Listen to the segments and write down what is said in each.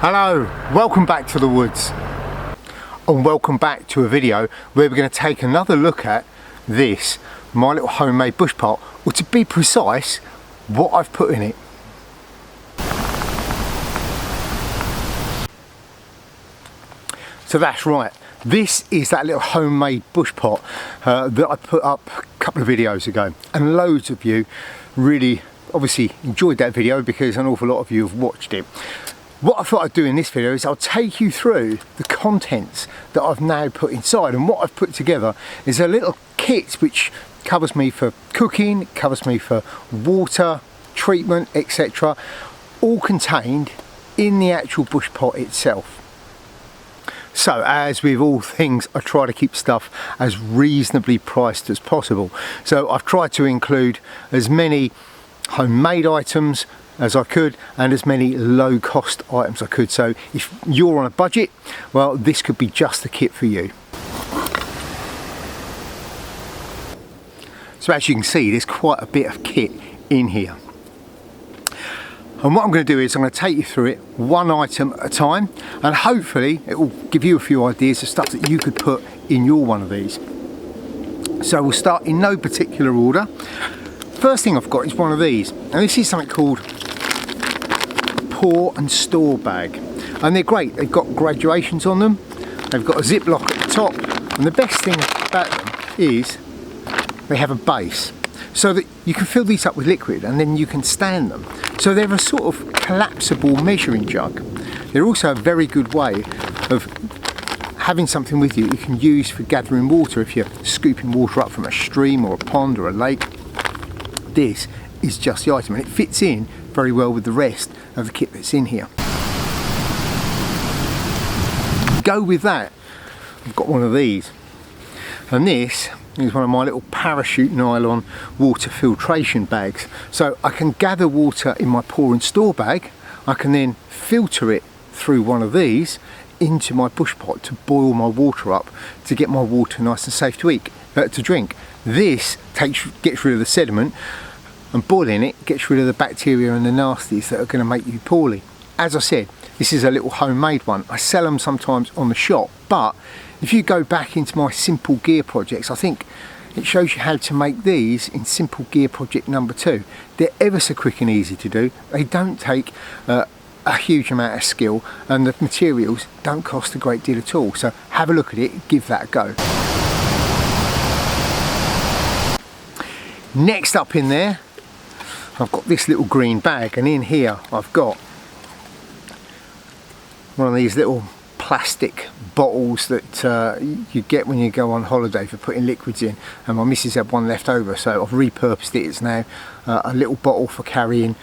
Hello, welcome back to the woods, and welcome back to a video where we're going to take another look at this, my little homemade bush pot, or to be precise, what I've put in it. So that's right, this is that little homemade bush pot that I put up a couple of videos ago, and loads of you really obviously enjoyed that video because an awful lot of you have watched it. What I thought I'd do in this video is I'll take you through the contents that I've now put inside, and what I've put together is a little kit which covers me for cooking, covers me for water, treatment, etc. all contained in the actual bush pot itself. So as with all things, I try to keep stuff as reasonably priced as possible. So I've tried to include as many homemade items as I could and as many low cost items I could. So if you're on a budget, well, this could be just the kit for you. So as you can see, there's quite a bit of kit in here. And what I'm going to do is I'm going to take you through it one item at a time, and hopefully it will give you a few ideas of stuff that you could put in your one of these. So we'll start in no particular order. First thing I've got is one of these, and this is something called pour and store bag, and they're great. They've got graduations on them, they've got a zip lock at the top, and the best thing about them is they have a base so that you can fill these up with liquid and then you can stand them. So they're a sort of collapsible measuring jug. They're also a very good way of having something with you can use for gathering water if you're scooping water up from a stream or a pond or a lake. This is just the item, and it fits in very well with the rest of the kit that's in here. Go with that, I've got one of these, and this is one of my little parachute nylon water filtration bags. So I can gather water in my pour and store bag, I can then filter it through one of these into my bush pot to boil my water up to get my water nice and safe to drink. This gets rid of the sediment, and boiling it gets rid of the bacteria and the nasties that are going to make you poorly. As I said, this is a little homemade one. I sell them sometimes on the shop, but if you go back into my simple gear projects, I think it shows you how to make these in simple gear project number 2. They're ever so quick and easy to do. They don't take a huge amount of skill, and the materials don't cost a great deal at all. So have a look at it, give that a go. Next up in there, I've got this little green bag, and in here I've got one of these little plastic bottles that you get when you go on holiday for putting liquids in, and my missus had one left over, so I've repurposed it. It's now a little bottle for carrying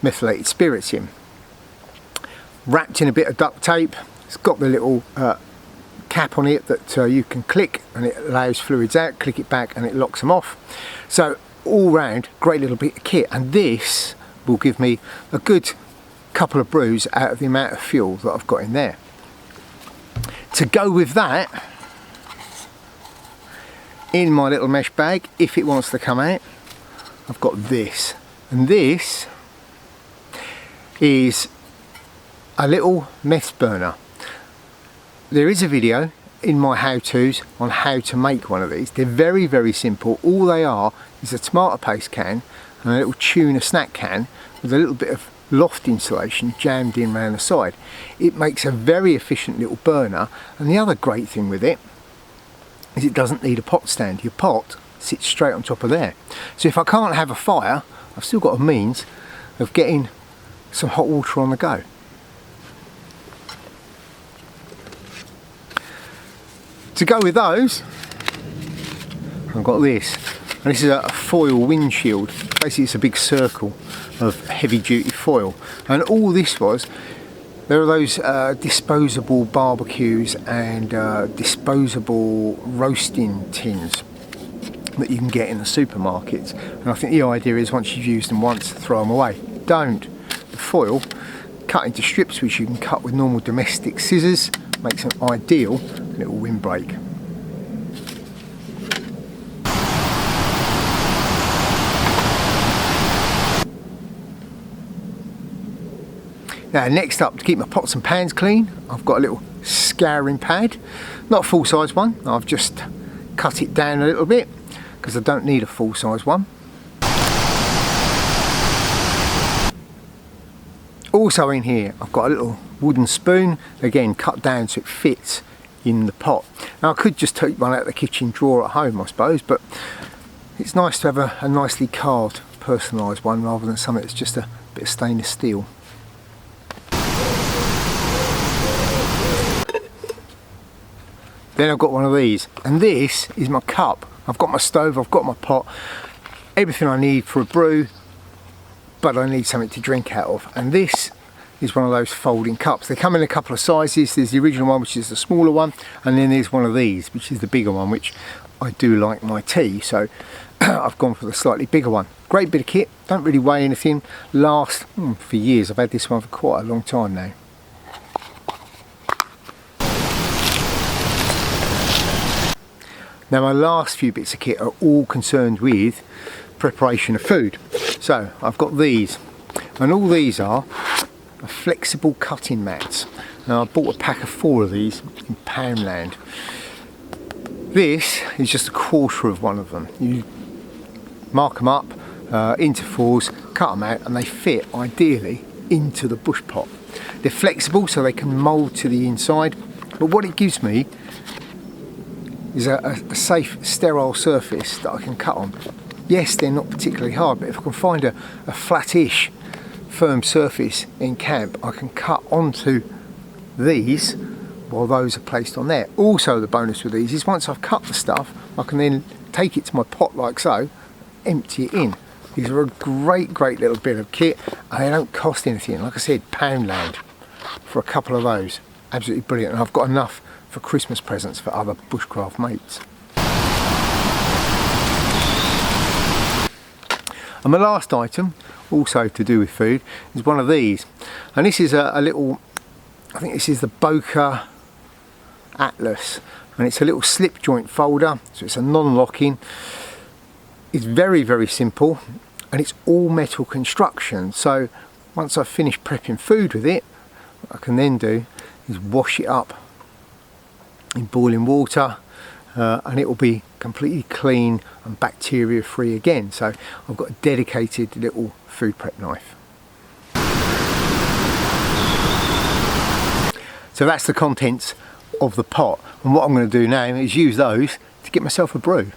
methylated spirits in. Wrapped in a bit of duct tape. It's got the little cap on it that you can click and it allows fluids out, click it back and it locks them off. So all round, great little bit of kit, and this will give me a good couple of brews out of the amount of fuel that I've got in there. To go with that, in my little mesh bag, if it wants to come out, I've got this, and this is a little meth burner. There is a video in my how-tos on how to make one of these. They're very, very simple. All they are is a tomato paste can and a little tuna snack can with a little bit of loft insulation jammed in around the side. It makes a very efficient little burner, and the other great thing with it is it doesn't need a pot stand. Your pot sits straight on top of there. So if I can't have a fire, I've still got a means of getting some hot water on the go. To go with those, I've got this, and this is a foil windshield. Basically it's a big circle of heavy duty foil, and all this was, there are those disposable barbecues and disposable roasting tins that you can get in the supermarkets, and I think the idea is once you've used them once, throw them away. Don't. The foil cut into strips which you can cut with normal domestic scissors, makes an ideal little windbreak. Now next up, to keep my pots and pans clean, I've got a little scouring pad, not a full size one. I've just cut it down a little bit because I don't need a full size one. Also in here I've got a little wooden spoon, again cut down so it fits in the pot. Now I could just take one out of the kitchen drawer at home I suppose, but it's nice to have a nicely carved personalised one rather than something that's just a bit of stainless steel. Then I've got one of these, and this is my cup. I've got my stove, I've got my pot, everything I need for a brew, but I need something to drink out of. And this is one of those folding cups. They come in a couple of sizes. There's the original one, which is the smaller one, and then there's one of these, which is the bigger one, which I do like my tea, so I've gone for the slightly bigger one. Great bit of kit, don't really weigh anything, lasts for years. I've had this one for quite a long time now. Now my last few bits of kit are all concerned with preparation of food. So I've got these, and all these are flexible cutting mats. Now I bought a pack of 4 of these in Poundland. This is just a quarter of one of them. You mark them up into 4s, cut them out, and they fit ideally into the bush pot. They're flexible so they can mould to the inside, but what it gives me is a safe, sterile surface that I can cut on. Yes, they're not particularly hard, but if I can find a flattish, firm surface in camp, I can cut onto these while those are placed on there. Also, the bonus with these is once I've cut the stuff, I can then take it to my pot like so, empty it in. These are a great little bit of kit, and they don't cost anything. Like I said, Poundland for a couple of those. Absolutely brilliant, and I've got enough for Christmas presents for other bushcraft mates. And my last item, also to do with food, is one of these. And this is a little, I think this is the Boca Atlas, and it's a little slip joint folder, so it's a non-locking. It's very simple, and it's all metal construction. So once I've finished prepping food with it, what I can then do is wash it up in boiling water, and it will be completely clean and bacteria free again. So I've got a dedicated little food prep knife. So that's the contents of the pot, and what I'm going to do now is use those to get myself a brew.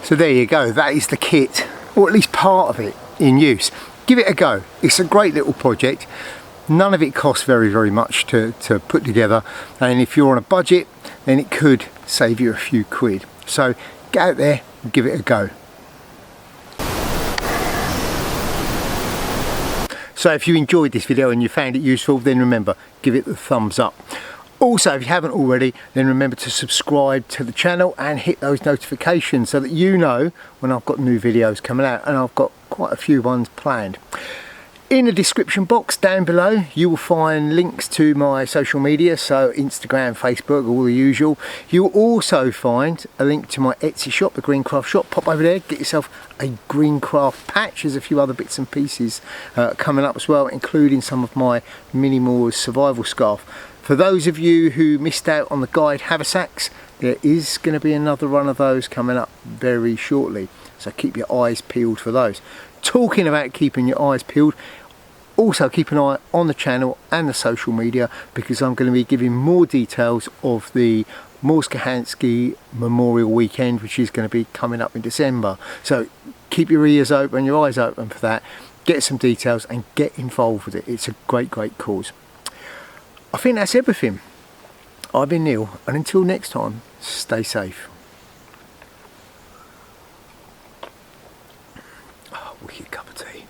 So there you go, that is the kit, or at least part of it, in use. Give it a go. It's a great little project. None of it costs very much to put together, and if you're on a budget, then it could save you a few quid. So get out there and give it a go. So if you enjoyed this video and you found it useful, then remember, give it the thumbs up. Also, if you haven't already, then remember to subscribe to the channel and hit those notifications so that you know when I've got new videos coming out, and I've got quite a few ones planned. In the description box down below, you will find links to my social media, so Instagram, Facebook, all the usual. You'll also find a link to my Etsy shop, the Greencraft shop. Pop over there, get yourself a Greencraft patch. There's a few other bits and pieces coming up as well, including some of my Mini Moors survival scarf. For those of you who missed out on the guide haversacks, there is going to be another run of those coming up very shortly, so keep your eyes peeled for those. Talking about keeping your eyes peeled, also keep an eye on the channel and the social media, because I'm going to be giving more details of the Morskahanski Memorial Weekend, which is going to be coming up in December. So keep your ears open, your eyes open for that. Get some details and get involved with it. It's a great cause. I think that's everything. I've been Neil, and until next time, stay safe. Oh, wicked cup of tea.